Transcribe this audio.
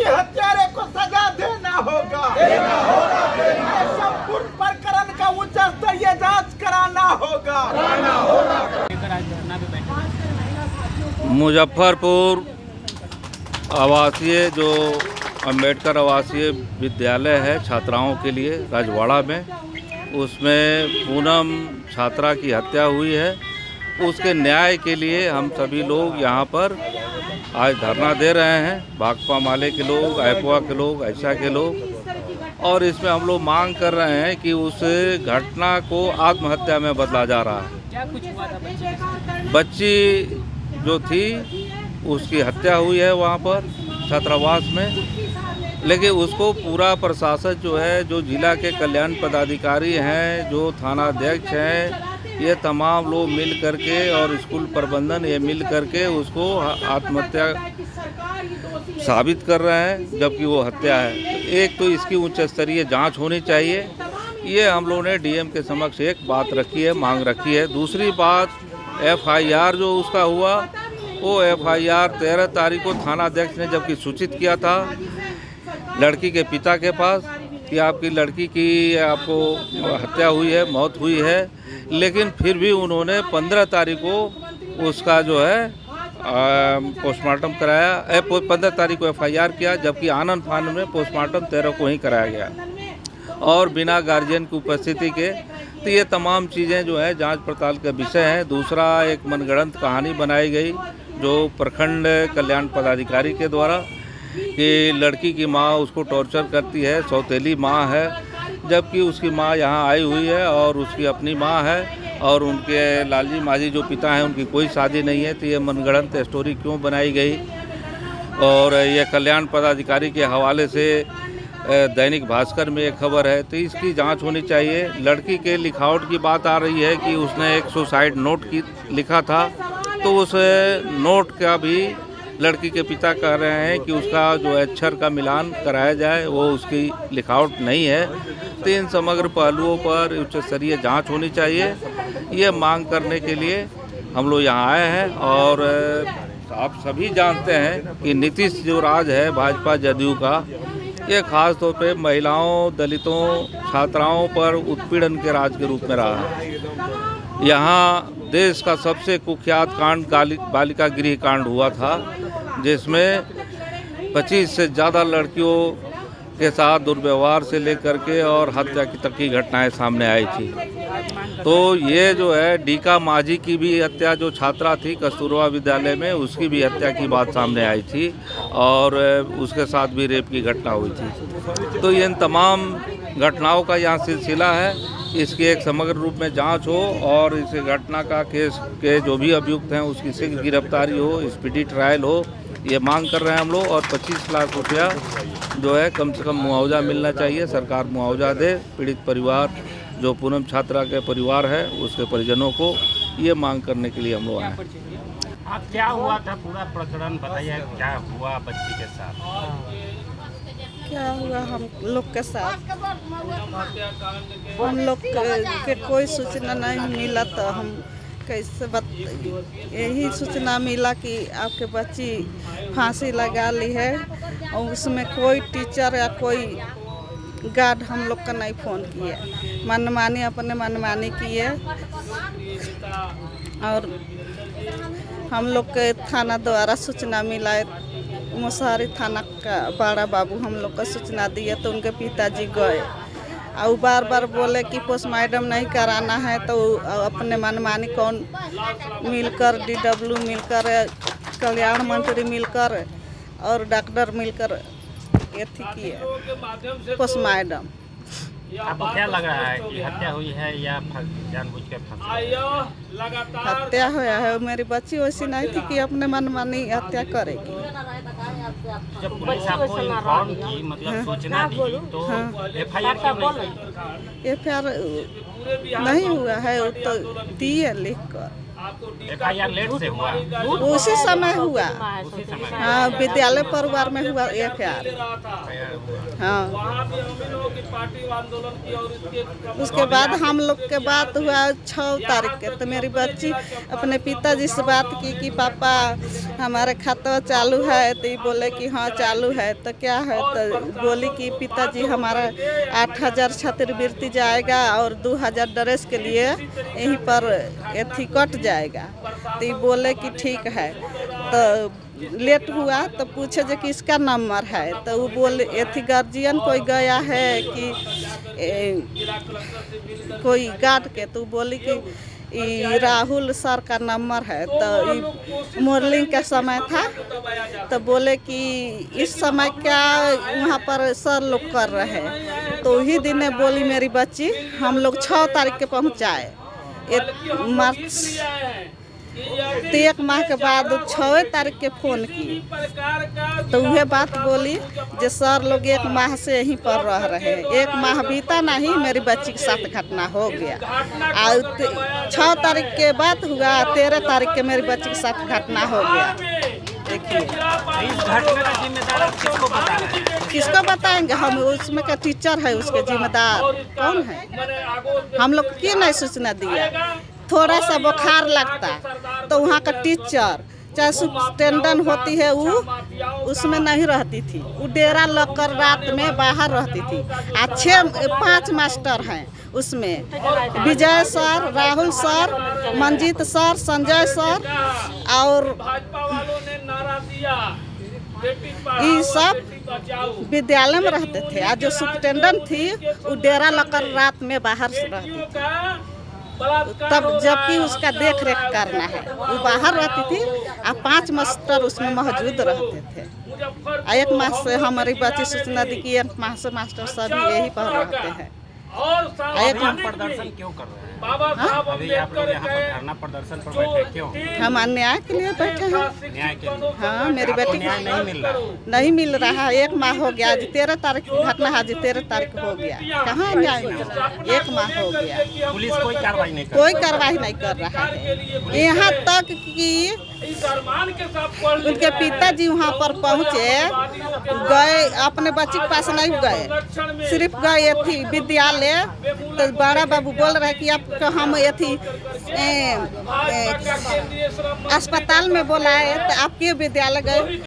हत्यारे को सजा देना होगा। संपूर्ण प्रकरण का उच्च स्तरीय जांच कराना होगा। मुजफ्फरपुर आवासीय जो अंबेडकर आवासीय विद्यालय है छात्राओं के लिए राजवाड़ा में, उसमें पूनम छात्रा की हत्या हुई है। उसके न्याय के लिए हम सभी लोग यहाँ पर आज धरना दे रहे हैं। भाकपा माले के लोग, ऐपवा के लोग, ऐसा के लोग, और इसमें हम लोग मांग कर रहे हैं कि उस घटना को आत्महत्या में बदला जा रहा है। क्या कुछ हुआ था? बच्ची जो थी उसकी हत्या हुई है वहाँ पर छात्रावास में, लेकिन उसको पूरा प्रशासन जो है, जो जिला के कल्याण पदाधिकारी हैं, जो थानाध्यक्ष हैं, ये तमाम लोग मिल करके और स्कूल प्रबंधन ये मिल करके उसको आत्महत्या साबित कर रहे हैं, जबकि वो हत्या है। तो एक तो इसकी उच्च स्तरीय जांच होनी चाहिए, ये हम लोगों ने डीएम के समक्ष एक बात रखी है, मांग रखी है। दूसरी बात, एफआईआर जो उसका हुआ, वो एफआईआर 13 तारीख को थानाध्यक्ष ने जबकि सूचित किया था लड़की के पिता के पास कि आपकी लड़की की आपको हत्या हुई है, मौत हुई है, लेकिन फिर भी उन्होंने 15 तारीख को उसका जो है पोस्टमार्टम कराया। 15 तारीख को एफआईआर किया, जबकि आनंद फानन में पोस्टमार्टम 13 को ही कराया गया और बिना गार्जियन की उपस्थिति के। तो ये तमाम चीज़ें जो है जांच पड़ताल का विषय है। दूसरा, एक मनगढ़ंत कहानी बनाई गई जो प्रखंड कल्याण पदाधिकारी के द्वारा कि लड़की की माँ उसको टॉर्चर करती है, सौतेली माँ है, जबकि उसकी माँ यहाँ आई हुई है और उसकी अपनी माँ है और उनके लालजी माझी जो पिता हैं उनकी कोई शादी नहीं है। तो ये मनगढ़ंत स्टोरी क्यों बनाई गई? और ये कल्याण पदाधिकारी के हवाले से दैनिक भास्कर में एक खबर है, तो इसकी जांच होनी चाहिए। लड़की के लिखावट की बात आ रही है कि उसने एक सुसाइड नोट लिखा था, तो उस नोट का भी लड़की के पिता कह रहे हैं कि उसका जो अक्षर का मिलान कराया जाए, वो उसकी लिखावट नहीं है। तो इन समग्र पहलुओं पर उच्च स्तरीय जाँच होनी चाहिए, ये मांग करने के लिए हम लोग यहाँ आए हैं। और आप सभी जानते हैं कि नीतीश जो राज है भाजपा जदयू का, ये खास तौर पे महिलाओं, दलितों, छात्राओं पर उत्पीड़न के राज के रूप में रहा है। यहाँ देश का सबसे कुख्यात कांड बालिका गृह कांड हुआ था, जिसमें 25 से ज़्यादा लड़कियों के साथ दुर्व्यवहार से लेकर के और हत्या तक की घटनाएं सामने आई थी। तो ये जो है डीका माझी की भी हत्या, जो छात्रा थी कस्तूरबा विद्यालय में, उसकी भी हत्या की बात सामने आई थी और उसके साथ भी रेप की घटना हुई थी। तो इन तमाम घटनाओं का यहाँ सिलसिला है, इसकी एक समग्र रूप में जांच हो और इस घटना का केस के जो भी अभियुक्त हैं उसकी शीघ्र गिरफ्तारी हो, स्पीडी ट्रायल हो, ये मांग कर रहे हैं हम लोग। और 25 लाख रुपया जो है कम से कम मुआवजा मिलना चाहिए, सरकार मुआवजा दे। पीड़ित परिवार जो पूनम छात्रा के परिवार है उसके परिजनों को, ये मांग करने के लिए हम लोग आए। आप क्या हुआ था, पूरा प्रकरण बताइए, क्या हुआ बच्ची के साथ? क्या हुआ हम लोग के साथ, हम लोग के कोई सूचना नहीं मिला, तो हम कैसे यही सूचना मिला कि आपके बच्ची फांसी लगा ली है और उसमें कोई टीचर या कोई गार्ड हम लोग का नहीं फ़ोन किए, मनमानी अपने मनमानी किए। और हम लोग के थाना द्वारा सूचना मिला, मुसहरी थाना का बड़ा बाबू हम लोग का सूचना दिए, तो उनके पिताजी गए और बार बार बोले कि पोस्टमार्टम नहीं कराना है। तो अपने मनमानी कौन मिलकर, डीडब्ल्यू मिलकर, कल्याण मंत्री मिलकर और डॉक्टर मिलकर ये थी किए पोस्टमार्टम। आपको क्या लग रहा है कि हत्या हुई है या जानबूझ के फांसी? हत्या हुआ है, मेरी बच्ची वैसी नहीं थी कि अपने मनमानी हत्या करेगी। जब पुलिस आपको इन्फॉर्म की, मतलब सूचना दी, तो एफआईआर क्यों नहीं? एफआईआर नहीं हुआ है, वो तो दिए लिख कर। FIR लेट से हुआ। उसी समय हुआ। उसी समय हाँ, विद्यालय परिवार में हुआ FIR। हाँ, उसके बाद हम लोग के बात हुआ 6 तारीख के। तो मेरी बच्ची अपने पिताजी से बात की कि पापा हमारे खाता चालू है। तो ये बोले कि हाँ चालू है। तो क्या है? तो बोली कि पिताजी हमारा 8,000 छात्रवृत्ति जाएगा और 2,000 ड्रेस के लिए यहीं पर एथी कट जाएगा। तो ये बोले कि ठीक है। तो लेट हुआ तो पूछे जो किसका नंबर है। तो वो बोले एथी गार्जियन कोई गया है कि कोई गार्ड के। तो बोली कि ई राहुल सर का नंबर है। तो मॉर्निंग का समय था। तो बोले कि इस समय क्या वहाँ पर सर लोग कर रहे हैं। तो वही दिन बोली मेरी बच्ची हम लोग 6 तारीख के पहुँचाए मार्च। तो 1 माह के बाद 6 तारीख के फ़ोन की। तो वह बात बोली जो सर लोग 1 माह से यहीं पर रह रहे हैं। 1 माह बीता नहीं, मेरी बच्ची के साथ घटना हो गया। और 6 तारीख के बाद हुआ, 13 तारीख के मेरी बच्ची के साथ घटना हो गया। देखिए इस घटना का जिम्मेदार आप किसको बता रहे हैं? किसको बताएंगे हम? उसमें का टीचर है, उसके जिम्मेदार कौन है? हम लोग क्यों नहीं सूचना दिया? थोड़ा सा बुखार लगता तो वहाँ का टीचर चाहे सुपरिटेंडेंट होती है वो उसमें नहीं रहती थी। वो डेरा लगकर रात में बाहर रहती थी। 5 मास्टर हैं उसमें, Vijay sir, Rahul sir, Manjeet sir, Sanjay sir और ये सब विद्यालय में रहते थे। आज जो सुपरिटेंडेंट थी वो डेरा लगकर रात में बाहर रहती थी। तब जबकि उसका देख रेख करना है, वो बाहर रहती थी और 5 मास्टर उसमें मौजूद रहते थे। 1 माह से हमारी बच्ची सूचना दी कि 1 माह से मास्टर सभी यही पर रहते हैं। प्रदर्शन क्यों कर रहे हैं? अभी आप लोग यहाँ पर धरना प्रदर्शन पर बैठे क्यों? हम अन्याय के लिए बैठे हैं। न्याय के लिए? हाँ, मेरी आपको बेटी न्याय नहीं मिल रहा? नहीं मिल रहा। 1 माह हो गया। आज 13 तारीख की घटना है, आज 13 तारीख हो गया। कहाँ न्याय मिल रहा? 1 माह हो गया। पुलिस कोई कार्रवाई नहीं कर कोई कार्रवाई नहीं कर रहा है। यहाँ तक कि उनके पिताजी वहाँ पर पहुँचे, गए अपने बच्ची के पास नहीं गए, सिर्फ गए थी विद्यालय। तो बड़ा बाबू बोल रहे कि आप हम थी अस्पताल में बोलाए। तो आप क्यों विद्यालय गए?